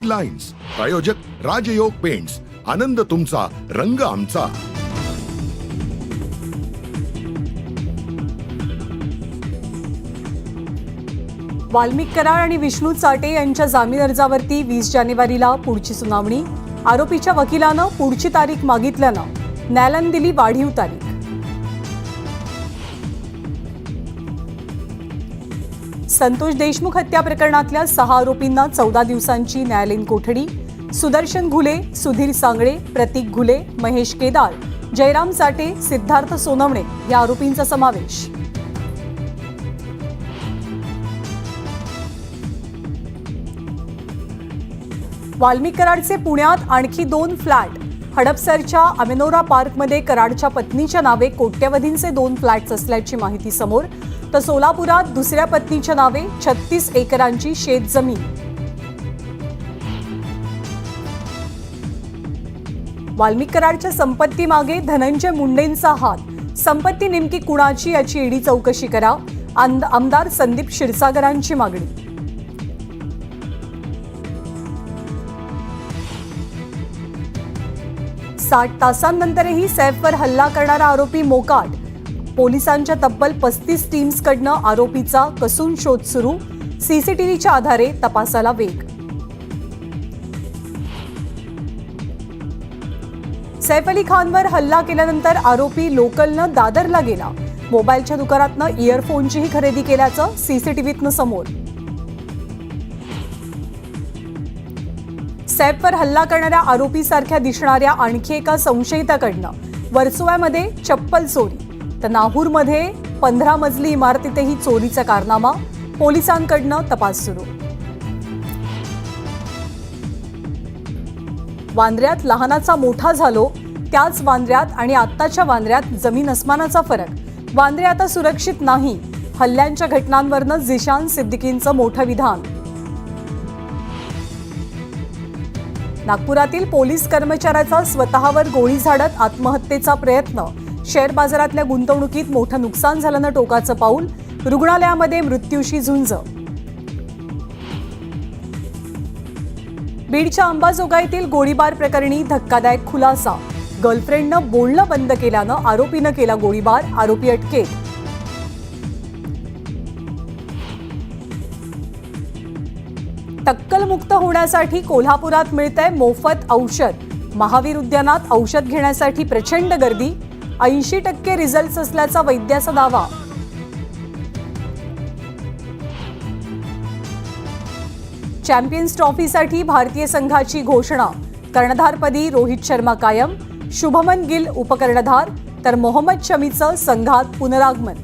Lines प्रायोजक राजयोग paints, आनंद तुमचा, रंग आमचा। वाल्मिक कराड आणि विष्णू चाटे यांच्या जामीन अर्जावरती 20 जानेवारीला पुढची सुनावणी। आरोपीच्या वकिलानं पुढची तारीख मागितल्यानं न्यायालयानं दिली वाढीव तारीख। संतोष देशमुख हत्या प्रकरणातल्या 6 आरोपींना 14 दिवसांची न्यायालयीन कोठडी। सुदर्शन घुले, सुधीर सांगळे, प्रतीक घुले, महेश केदार, जयराम चाटे, सिद्धार्थ सोनवणे या आरोपींचा समावेश। वाल्मिक कराडचे पुण्यात आणखी 2 फ्लॅट। हडपसरच्या अमेनोरा पार्कमध्ये कराडच्या पत्नीच्या नावे कोट्यवधींचे 2 फ्लॅट्स असल्याची माहिती समोर। तर सोलापुरात दुसऱ्या पत्नीच्या नावे 36 एकरांची शेतजमीन। वाल्मिक कराडच्या संपत्तीमागे धनंजय मुंडेंचा हात। संपत्ती नेमकी कुणाची याची ईडी चौकशी करा, आमदार संदीप क्षीरसागरांची मागणी। साठ तासांनंतरही सैफवर हल्ला करणारा आरोपी मोकाट। पोलिसांच्या तब्बल 35 टीम्सकडनं आरोपीचा कसून शोध सुरू। सीसीटीव्हीच्या आधारे तपासाला वेग। सैफ अली खानवर हल्ला केल्यानंतर आरोपी लोकलनं दादरला गेला। मोबाईलच्या दुकानातनं इयरफोनचीही खरेदी केल्याचं सीसीटीव्हीतनं समोर। सैफवर हल्ला करणाऱ्या आरोपीसारख्या दिसणाऱ्या आणखी एका संशयिताकडनं वर्सोव्यामध्ये चप्पल चोरी। तर नाहूरमध्ये 15 मजली इमारतीतही चोरीचा कारनामा। पोलिसांकडनं तपास सुरू। वांद्र्यात लहानाचा मोठा झालो, त्याच वांद्र्यात आणि आत्ताच्या वांद्र्यात जमीन अस्मानाचा फरक। वांद्रे आता सुरक्षित नाही, हल्ल्यांच्या घटनांवरनं झिशान सिद्दीकींचं मोठं विधान। नागपुरातील पोलीस कर्मचाऱ्याचा स्वतःवर गोळी झाडत आत्महत्येचा प्रयत्न। शेअर बाजारातल्या गुंतवणुकीत मोठं नुकसान झाल्यानं टोकाचं पाऊल। रुग्णालयामध्ये मृत्यूशी झुंज। बीडच्या अंबाजोगाईतील गोळीबार प्रकरणी धक्कादायक खुलासा। गर्लफ्रेंडनं बोलणं बंद केल्यानं आरोपीनं केला गोळीबार, आरोपी अटकेत। टक्कलमुक्त होण्यासाठी कोल्हापुरात मिळतंय मोफत औषध। महावीर उद्यानात औषध घेण्यासाठी प्रचंड गर्दी। 80% रिझल्ट असल्याचा वैद्याचा दावा। चॅम्पियन्स ट्रॉफीसाठी भारतीय संघाची घोषणा। कर्णधारपदी रोहित शर्मा कायम, शुभमन गिल उपकर्णधार, तर मोहम्मद शमीचं संघात पुनरागमन।